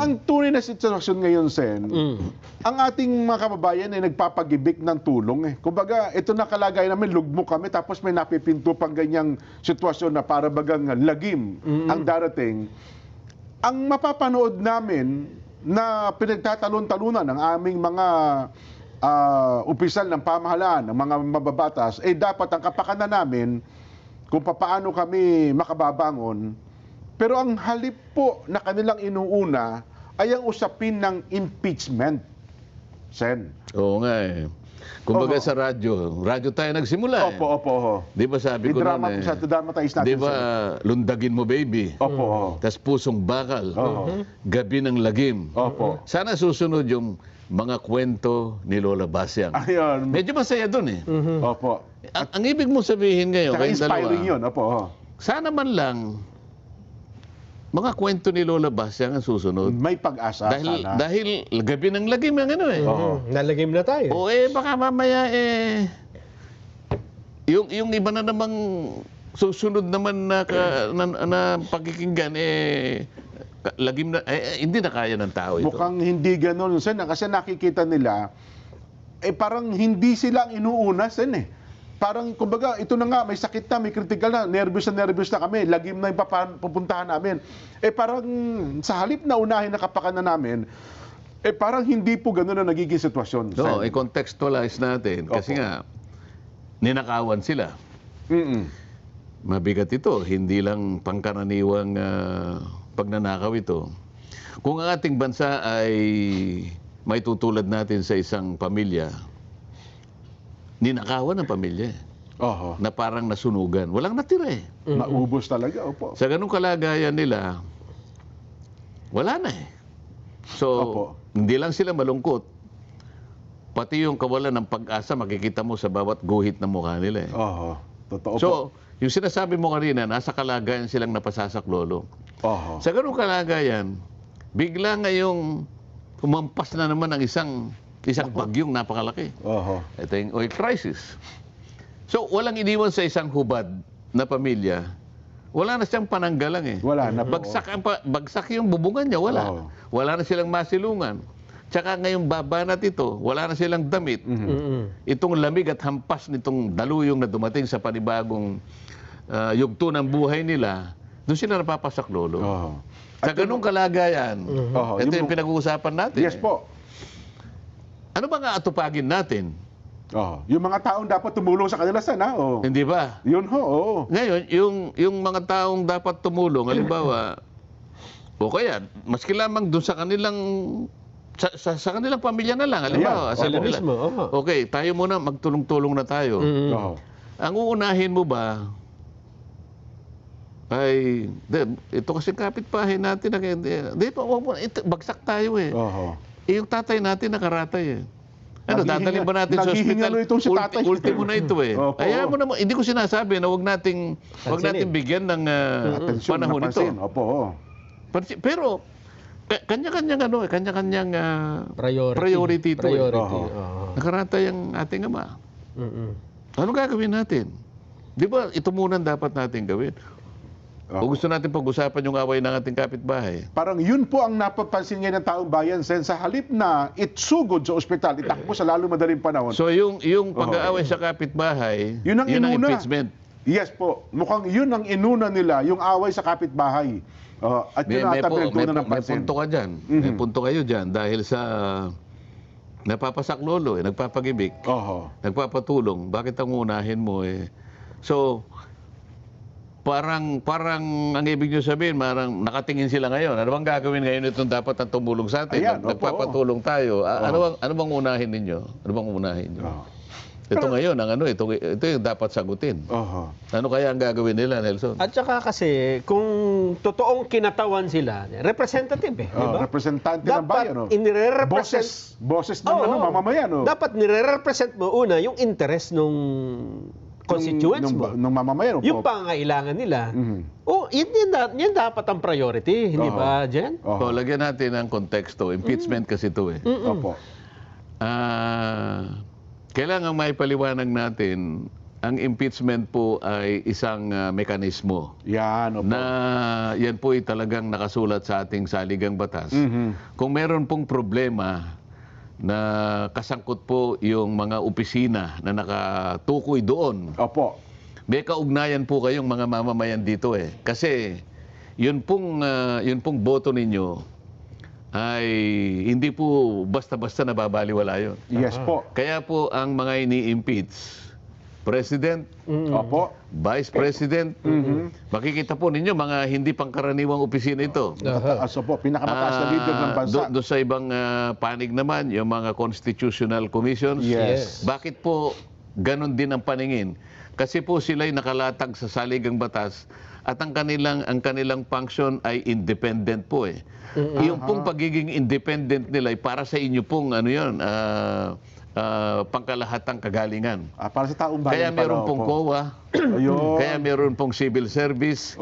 Ang tunay na sitwasyon ngayon, Sen, ang ating mga kababayan ay nagpapagibik ng tulong. Kumbaga, ito na kalagayan namin, lugmok kami, tapos may napipinto pang ganyang sitwasyon na para bagang lagim ang darating. Ang mapapanood namin na pinagtatalon-talunan ng aming mga opisyal ng pamahalaan, ng mga mababatas, dapat ang kapakanan namin kung paano kami makababangon. Pero ang halip po na kanilang inuuna ay ang usapin ng impeachment, Sen. Oo nga eh. Kumbaga sa radyo tayo nagsimula eh. Opo. Di ba sabi ko noon eh. I-dramatize natin. Di ba lundagin mo baby? Opo. Tas pusong bakal. Gabi ng lagim. Opo. Sana susunod yung mga kwento ni Lola Basyang. Ayun. Medyo masaya dun eh. Opo. Ang ibig mong sabihin ngayon, Tsaka kayong inspiring dalawa, yun. Opo. sana man lang mga kwento ni Lola Basyang ang susunod. May pag-asa sana. Dahil gabi ng lagim ang ano eh. Nalagim na tayo. O baka mamaya yung iba na namang susunod naman na pakikinggan lagim na hindi na kaya ng tao ito. Mukhang hindi gano'n, Sen. Kasi nakikita nila, parang hindi sila ang inuuna, Sen eh. Parang, kumbaga, ito na nga, may sakit na, may critical na, nervous na kami, lagim na yung pupuntahan namin. Parang, sa halip na unahin na kapakanan namin, parang hindi po gano'n na nagiging sitwasyon. No, i-contextualize natin. Kasi nga, ninakawan sila. Mabigat ito, hindi lang pangkaraniwang pagnanakaw ito. Kung ang ating bansa ay may tutulad natin sa isang pamilya, ninakawan ng pamilya na parang nasunugan. Walang natira eh. Naubos talaga, opo. Sa ganung kalagayan nila, wala na eh. So, hindi lang sila malungkot, pati yung kawalan ng pag-asa makikita mo sa bawat guhit ng mukha nila eh. Totoo po. So, yung sinasabi mo kanina, nasa kalagayan silang napasasaklolo. Sa ganung kalagayan, bigla ngayong umampas na naman ang isang bagyong napakalaki. Ito yung oil crisis. So, walang iniwan sa isang hubad na pamilya. Wala na siyang pananggalang eh. Wala na po. Bagsak yung bubungan niya, wala. Wala na silang masilungan. Tsaka ngayong babanat ito, wala na silang damit. Itong lamig at hampas nitong daluyong na dumating sa panibagong yugto ng buhay nila, doon sila napapasaklolo. Sa ganung kalagayan, ito yung pinag-uusapan natin. Yes po. Ano ba nga atupagin natin? Yung mga taong dapat tumulong sa kanila, sana. Hindi ba? Yun ho. Ngayon, yung mga taong dapat tumulong, halimbawa, o kaya, maski lamang doon sa kanilang sa kanilang pamilya na lang, halimbawa, sa kanila. Okay, tayo muna, magtulong-tulong na tayo. Ang uunahin mo ba ay, ito kasi kapitbahay natin, bagsak tayo eh. Yung tatay natin nakaratay eh. Ano, dadalhin ba natin sa ospital? Si tatay. Ultimo na ito eh. Ayaw mo naman, hindi ko sinasabi na wag nating bigyan ng panahon ito. Pero kanya-kanyang kanya-kanyang priority ito. Nakaratay ang ating ama. Ano gagawin natin? Di ba ito muna dapat natin gawin? O gusto natin pag-usapan yung away ng ating kapitbahay? Parang yun po ang napapansin ngayon ng taong bayan, Sen. Sa halip na itsugod sa ospital, itakbo sa lalo madaling panahon. So yung pag-aaway sa kapitbahay, yun ang impeachment. Yes po. Mukhang yun ang inuna nila, yung away sa kapitbahay. At yun ata pinagtunan ng pansin. May punto ka dyan. May punto kayo dyan. Dahil sa napapasaklolo, nagpapagibik, nagpapatulong. Bakit ang unahin mo eh? So, parang ang ibig nyo sabihin, parang nakatingin sila ngayon. Ano bang gagawin ngayon itong dapat ang tumulong sa atin? Ayan, nagpapatulong tayo. Ano bang unahin ninyo? Ano bang unahin nyo? Ito ngayon, ito yung dapat sagutin. Ano kaya ang gagawin nila, Nelson? At saka kasi, kung totoong kinatawan sila, representative eh. Diba? Representante ng bayan. Boses ng mamamayan. Dapat nire-represent mo una yung interest nung constituents mo. Nung mamamayan. Yung pangailangan nila. Yan dapat ang priority. Hindi ba, Jen? So, lagyan natin ang konteksto. Impeachment kasi ito eh. Opo. Kailangan maipaliwanag natin ang impeachment po ay isang mekanismo Yan, opo. na yan po ay talagang nakasulat sa ating saligang batas. Kung meron pong problema na kasangkot po yung mga opisina na nakatukoy doon, Opo. may kaugnayan po kayong mga mamamayan dito eh. Kasi yun pong boto ninyo ay hindi po basta-basta nababaliwala yun. Yes po. Kaya po ang mga ini-impeach, President, Opo. Vice President, makikita po ninyo mga hindi pangkaraniwang opisina ito. Mataas po. Pinakamataas na leader ng bansa. Doon sa ibang panig naman, yung mga constitutional commissions. Yes. Bakit po ganon din ang paningin? Kasi po sila'y nakalatag sa saligang batas at ang kanilang function ay independent po eh. Yung pong pagiging independent nila ay para sa inyo pong pangkalahatang kagalingan. Para sa taong bayan. Kaya meron pong COA, Ayun. kaya meron pong civil service,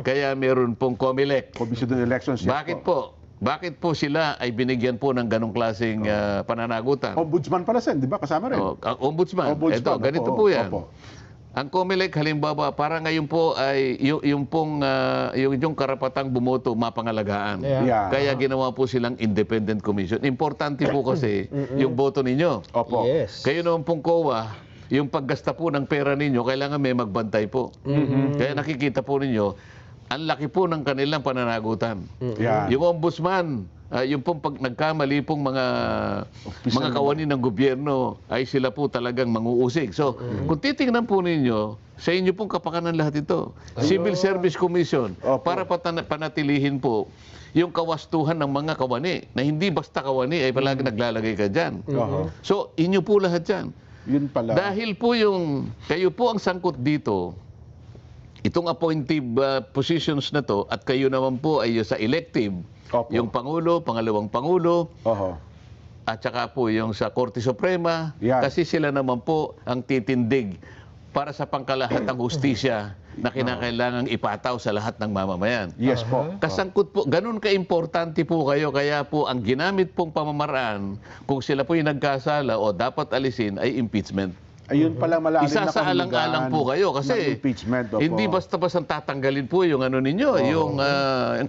kaya meron pong COMELEC. Commission on Elections. Yes Bakit po? Bakit po sila ay binigyan po ng ganong klaseng pananagutan? Ombudsman pala sen, di ba? Kasama rin. Ang ombudsman. Ito, ganito po yan. Ang COMELEC halimbawa, para ngayon po ay yung karapatang bumoto mapangalagaan. Yeah. Kaya ginawa po silang independent commission. Importante po kasi yung boto ninyo. Opo. Yes. Kayo naman pong COA, yung paggasta po ng pera ninyo, kailangan may magbantay po. Kaya nakikita po ninyo, ang laki po ng kanilang pananagutan. Yeah. Yung ombudsman, yung pong pag nagkamali pong mga kawani ng gobyerno ay sila po talagang manguusig. So, kung titingnan po ninyo, sa inyo pong kapakanan lahat ito. Civil Service Commission, para panatilihin po yung kawastuhan ng mga kawani, na hindi basta kawani ay palagi naglalagay ka dyan. So, inyo po lahat dyan. Yun pala. Dahil po kayo po ang sangkot dito, itong appointive positions na to, at kayo naman po ay sa elective, yung Pangulo, Pangalawang Pangulo, at saka po yung sa Korte Suprema, kasi sila naman po ang titindig para sa pangkalahatang hustisya na kinakailangang ipataw sa lahat ng mamamayan. Yes po. Kasangkot po, ganun ka-importante po kayo, kaya po ang ginamit pong pamamaraan, kung sila po yung nagkasala o dapat alisin, ay impeachment. Ayun pala malalim na Isasaalang-alang po kayo kasi impeachment, hindi basta-basta tatanggalin po yung ninyo, yung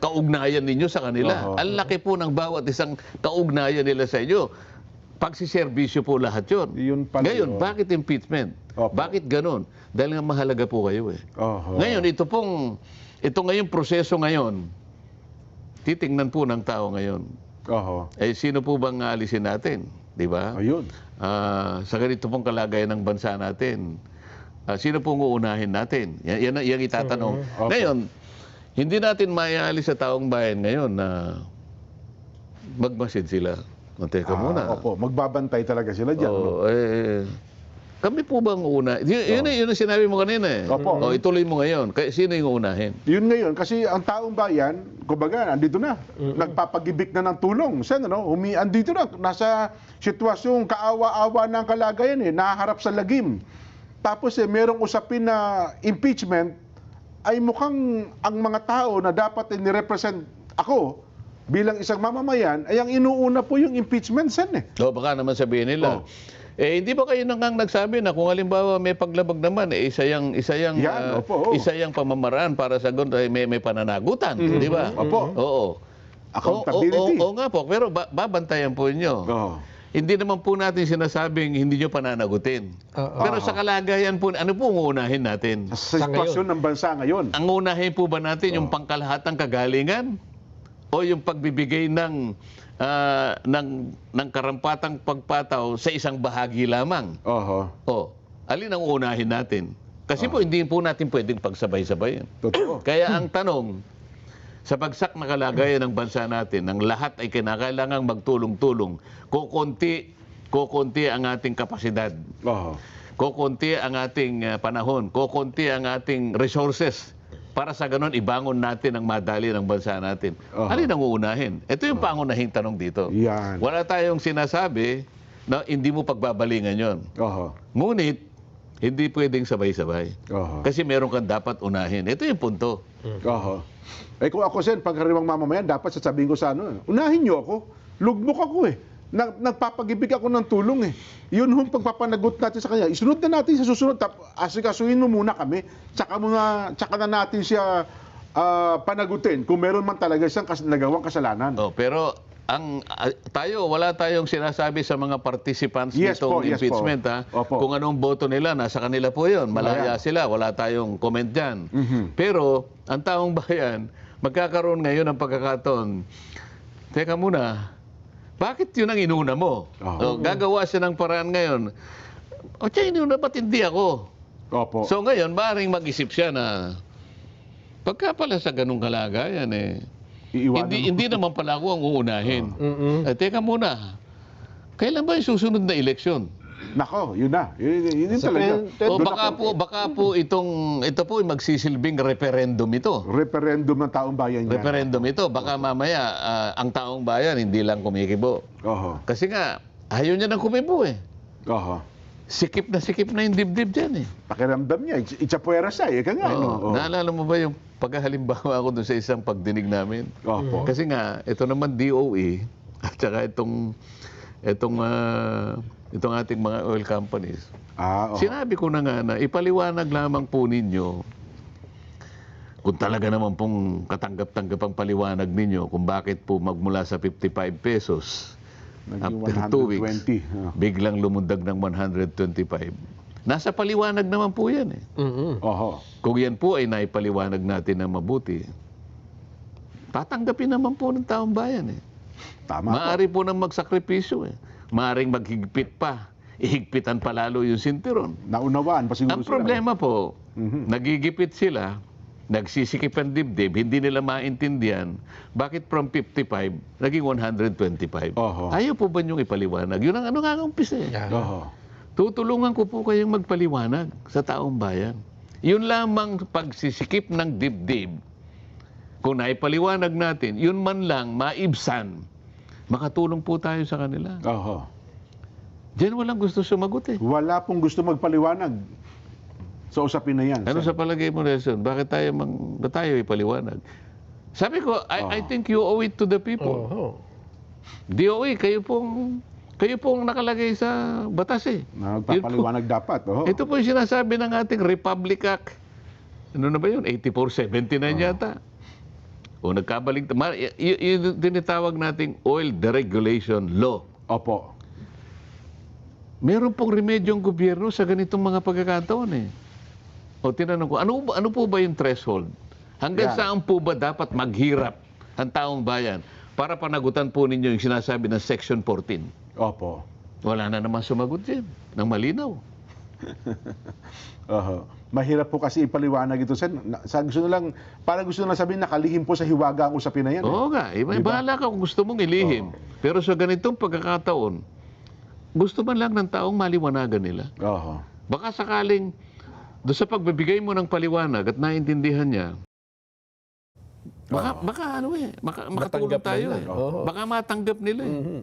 kaugnayan ninyo sa kanila. Ang laki po ng bawat isang kaugnayan nila sa inyo. Pagsiservisyo po lahat yun. Ngayon, bakit impeachment? Bakit ganun? Dahil nga mahalaga po kayo eh. Ngayon, ito ngayong proseso ngayon, titingnan po ng tao ngayon. Eh, sino po bang alisin natin? Di ba? Ayun. Sa ganito pong kalagayan ng bansa natin, sino pong uunahin natin? Yan itatanong. Ngayon, hindi natin maialis sa taong bayan ngayon na magmasid sila. Teka muna. Opo, magbabantay talaga sila dyan. Kami po bang una? Yun ang sinabi mo kanina eh. Opo. Ituloy mo ngayon. Sino yung uunahin? Yun ngayon, kasi ang taong bayan, kumbaga, andito na. Nagpapagibik na ng tulong. Sen, andito na. Nasa sitwasyong kaawa-awa ng kalagayan eh. Nahaharap sa lagim. Tapos merong usapin na impeachment, ay mukhang ang mga tao na dapat ni-represent ako bilang isang mamamayan, ay ang inuuna po yung impeachment, Sen eh. Baka naman sabihin nila. Hindi ba kayo nang nagsabi na kung halimbawa may paglabag naman, isa yang pamamaraan para sa ganun, may pananagutan, di ba? Oo. Accountability. Oo nga po, pero babantayan po inyo. Hindi naman po natin sinasabing hindi nyo pananagutin. Pero sa kalagayan po, ano po ang unahin natin? Sa sitwasyon ng bansa ngayon. Ang unahin po ba natin yung pangkalahatang kagalingan? O yung pagbibigay ng karampatang pagpataw sa isang bahagi lamang? Alin ang unahin natin? Kasi po hindi po natin pwedeng pagsabay-sabayin. Totoo. Kaya ang tanong, sa bagsak na kalagayan ng bansa natin, ang lahat ay kinakailangang magtulong-tulong. Kukunti ang ating kapasidad. Kukunti ang ating panahon. Kukunti ang ating resources. Para sa ganun, ibangon natin ang madali ng bansa natin. Alin ang uunahin? Ito yung pangunahing tanong dito. Yan. Wala tayong sinasabi na hindi mo pagbabalingan yon. Ngunit, hindi pwedeng sabay-sabay. Kasi meron kang dapat unahin. Ito yung punto. Kung ako, Sen, pagkariwang mamamayan, dapat sasabihin ko sa unahin niyo ako. Lugmok ako eh. nagpapagibig ako ng tulong eh. Yun yung pagpapanagot natin sa kanya. Isunod na natin sa susunod. Asikasuhin mo muna kami. Tsaka na natin siya panagutin kung meron man talaga siyang nagawang kasalanan. Oh, pero wala tayong sinasabi sa mga participants nitong impeachment. Ha? Kung anong boto nila, nasa kanila po yun. Malaya sila, wala tayong comment dyan. Pero ang taong bayan, magkakaroon ngayon ng pagkakataon. Teka muna, bakit yun ang inuna mo? Gagawa siya ng paraan ngayon. O siya inuna, ba't hindi ako? Opo. So ngayon, maaaring mag-isip siya na pagka pala sa ganung kalagayan hindi naman pala ako ang uunahin. Teka muna, kailan ba yung susunod na eleksyon? Nako, yun na. Yun talaga. Baka po ito po ay magsisilbing referendum ito. Referendum ng taong bayan yan. Referendum ito. Baka mamaya ang taong bayan hindi lang kumikibo. Kasi nga, ayaw niya nang kumibo eh. Sikip na yung dibdib dyan eh. Pakiramdam niya, itsapuera siya eh. Naalala mo ba yung paghalimbawa ako doon sa isang pagdinig namin? Kasi nga, ito naman DOE at saka itong ating mga oil companies. Sinabi ko na nga na ipaliwanag lamang po ninyo kung talaga naman pong katanggap-tanggap ang paliwanag ninyo kung bakit po magmula sa 55 pesos after 2 weeks, biglang lumundag ng 125. Nasa paliwanag naman po yan eh. Kung yan po ay naipaliwanag natin na mabuti, tatanggapin naman po ng taong bayan eh. Maaari po nang magsakripisyo eh. Maaring maghigpit pa. Ihigpitan pa lalo yung sintiron. Naunawaan pa siguro ang problema po, nagigipit sila, nagsisikip ang dibdib, hindi nila maintindihan bakit from 55 naging 125. Ayaw po ba niyong ipaliwanag? Yun ang nga umpisa eh. Tutulungan ko po kayong magpaliwanag sa taong bayan. Yun lamang pagsisikip ng dibdib. Kung naipaliwanag natin, yun man lang maibsan, makatulong po tayo sa kanila. Diyan walang gusto sumagot eh. Wala pong gusto magpaliwanag sa usapin na yan. Ano sa palagay mo, Nelson? Bakit tayo ipaliwanag? Sabi ko, I think you owe it to the people. DOE, kayo pong nakalagay sa batas eh. Nagpapaliwanag dapat. Ito po yung sinasabi ng ating Republic Act. Ano na ba yun? 8479 yata. O nagkabalik. Yung tinitawag nating Oil Deregulation Law. Meron pong remedyong gobyerno sa ganitong mga pagkakataon eh. O tinanong ko, ano po ba yung threshold? Hanggang saan po ba dapat maghirap ang taong bayan para panagutan po ninyo yung sinasabi ng Section 14? Wala na naman sumagot din ng malinaw. Mahirap po kasi ipaliwanag ito, Sen. Parang gusto na sabihin, nakalihim po sa hiwaga ang usapin na yan. Oo nga. Bahala ka kung gusto mong ilihim. Pero sa ganitong pagkakataon, gusto man lang ng taong maliwanagan nila. Baka sakaling, doon sa pagbibigay mo ng paliwanag at naintindihan niya, makatulong tayo eh. Baka matanggap nila eh.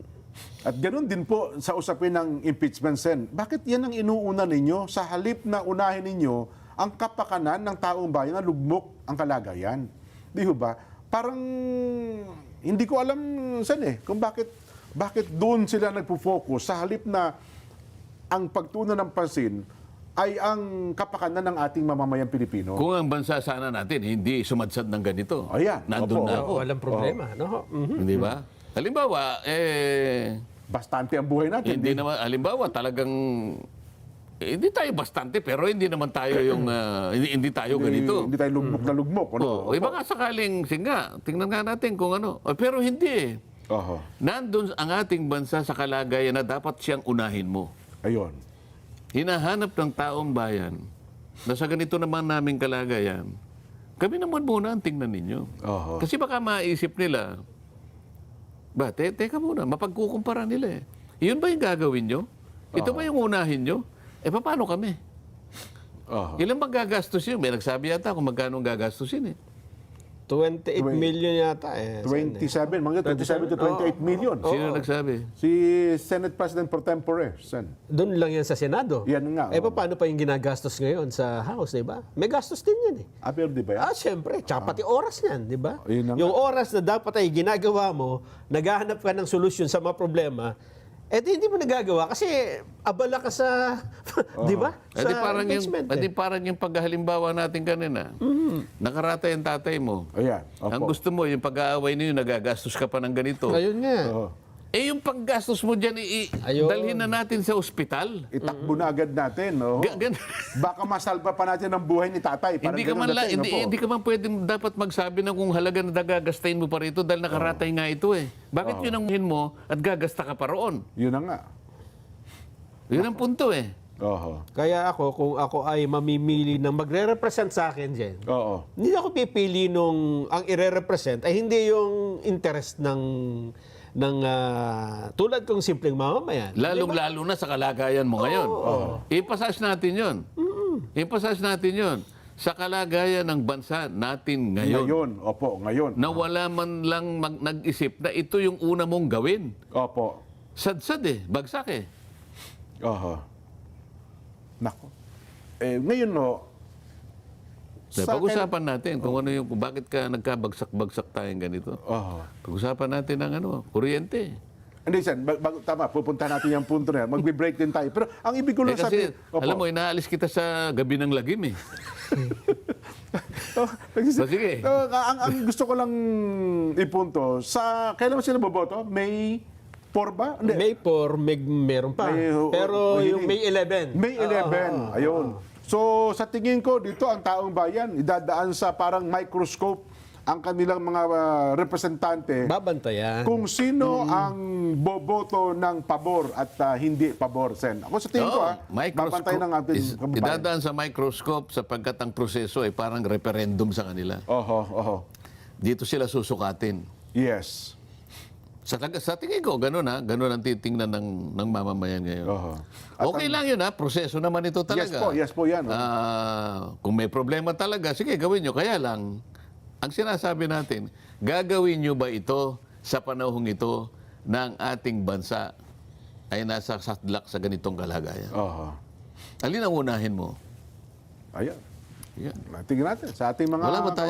At ganoon din po sa usapin ng impeachment, Sen. Bakit yan ang inuuna ninyo sa halip na unahin ninyo ang kapakanan ng taong bayan na lugmok ang kalagayan? Di ba? Parang hindi ko alam, Sen kung bakit doon sila nagpo-focus sa halip na ang pagtunan ng pansin ay ang kapakanan ng ating mamamayang Pilipino. Kung ang bansa sana natin hindi sumadsad ng ganito, nandun na ako. Walang problema. Hindi ba? Halimbawa, bastante ang buhay natin. Hindi naman, halimbawa, talagang hindi tayo bastante, pero hindi naman tayo yung hindi tayo ganito. Hindi tayo lugmok na lugmok. Baka sakaling, tingnan nga natin kung ano. Pero hindi eh. Nandun ang ating bansa sa kalagayan na dapat siyang unahin mo. Ayun. Hinahanap ng taong bayan na sa ganito naman naming kalagayan, kami naman muna ang tingnan ninyo. Kasi baka maisip nila, teka muna, mapagkukumpara nila eh. Yun ba yung gagawin nyo? Ito ba yung unahin nyo? Paano kami? Ilan bang gagastos yun? May nagsabi yata kung magkano gagastusin eh. 28 million yata eh. 27, mga 27 to 28 million. Sino nagsabi? Si Senate President Pro Tempore, Sen. Doon lang yan sa Senado. Yan nga. Paano pa yung ginagastos ngayon sa House, di ba? May gastos din yan eh. Pero di ba yan? Siyempre. Tsaka pati oras yan, di ba? Yun na nga. Yung oras na dapat ay ginagawa mo, naghahanap ka ng solusyon sa mga problema, Hindi mo nagagawa kasi abala ka sa, di ba? Edi Sa parang impeachment. parang yung paghalimbawa natin kanina. Nakaratay ang tatay mo. Ayan. Ang gusto mo, yung pag-aaway niyo, nagagastos ka pa ng ganito. Ayun nga. Yung paggastos mo dyan, Ayun. dalhin na natin sa ospital. Itakbo na agad natin. No? Baka masalba pa natin ang buhay ni tatay. Parang Hindi ka man ganun dating, opo. hindi ka man pwedeng dapat magsabi na kung halaga na gagastahin mo pa rito dahil nakaratay nga ito eh. Bakit yun ang muhin mo at gagasta ka pa roon? Yun na nga. Yun ang punto eh. Oho. Kaya ako, kung ako ay mamimili ng magre-represent sa akin dyan, Oo. hindi ako pipili nung ang ire-represent ay hindi yung interest ng tulad kong simpleng mamamayan. Lalong-lalo na sa kalagayan mo ngayon. Ipasas natin yun. Ipasas natin yun. Sa kalagayan ng bansa natin ngayon. Ngayon. Opo, ngayon. Na wala man lang nag-isip na ito yung una mong gawin. Opo. Sad-sad eh. Bagsak eh. Oho. Nako. Ngayon no, Pag-usapan natin kung ano yung, bakit ka nagkabagsak-bagsak tayong ganito. Pag-usapan natin ng kuryente. Hindi, Sen. Tama, pupunta natin yung punto na yan. Magbe-break din tayo. Pero ang ibig ko lang Kasi, sabihin... alam mo, inaalis kita sa gabi ng lagim eh. Sige. Ang gusto ko lang ipunto, kailan sila boboto? May 4 ba? Hindi. May 4, meron pa. Pero yung May 11. May 11. Ayun. So, sa tingin ko, dito ang taong bayan, idadaan sa parang microscope ang kanilang mga representante. Babantayan. Kung sino ang boboto ng pabor at hindi pabor, Sen. Ako sa tingin ko, babantayan ng ating kababayan. Idadaan sa microscope sapagkat ang proseso ay parang referendum sa kanila. Oho. Dito sila susukatin. Yes. Sa tingin ko, ganun ang titingnan ng mamamayan ngayon. Okay lang yun proseso naman ito talaga. Yes po yan. Kung may problema talaga, sige gawin nyo. Kaya lang, ang sinasabi natin, gagawin nyo ba ito sa panahong ito ng ating bansa ay nasa sadlak sa ganitong kalagayan? Alin ang unahin mo? Ayan. Yan. Tingnan natin sa ating mga... Wala ba tayo